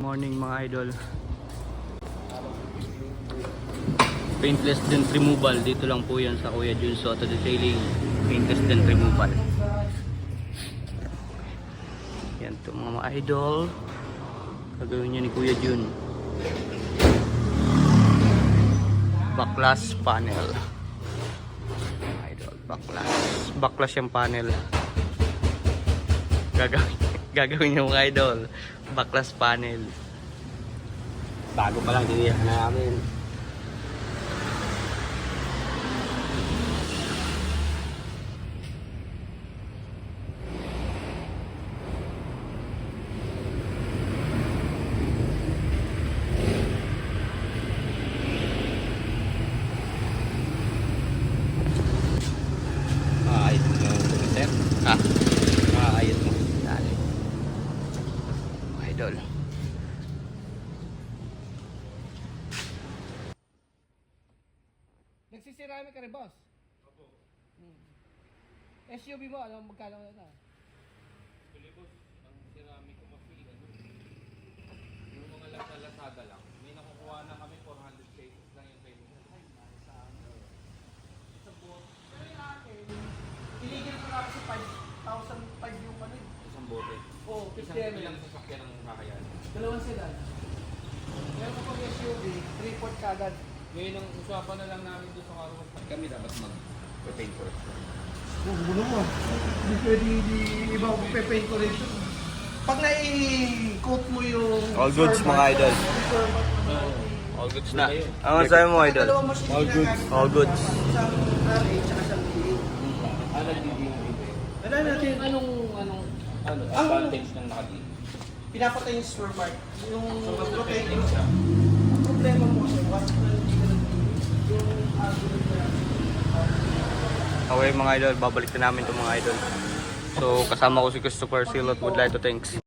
Morning mga idol. Paintless dent removal. Dito lang po yan sa Kuya Jun Soto Detailing. Paintless dent removal. Yan to mga idol. Gagawin niya ni Kuya Jun. Backlash panel. Idol, backlash yung panel. Gagawin niya mga idol. Backlash panel. Bago pa lang tiniyak na namin. Ayos mo yung sir. Ha? Ayos mo. Dali. Idol. Nagsisirami ka rin, boss? Opo. SUV mo, ano magkano na ito? Actually boss, ang ceramic ko kasi yung mga Lazada lang. May nakukuha na kami 400 pesos lang yung kayo. Ay, sa buwan. Pero yung akin, iligil ko na kasi 5,005 yung ano eh. Isang bote. Oo, 50 ml. Ilang sasakyan ang kakayan. Dalawang sedan. Meron ka pang SUV, 3-port kagad. Ngayon ang usapan na lang namin doon sa karoon. Kami dapat mag-paint for it. Bulo mo. Hindi pwede iba pe-paint ko rin. Pag nai-coat mo yung... All goods, mga idol. All goods na. Ang sabi mo idol? All goods. All goods. Isang RA tsaka isang DA. Nagdi-DMV. Wala natin. Anong advantage ng naka-DMV? Pinapatay yung spur part. Yung Rotating siya. Ang problema mo kasi, once na hindi ka nag-DA, yung argument na Okay mga idol, babalik na namin itong mga idol. So kasama ko si Christopher Silot, would like to thanks.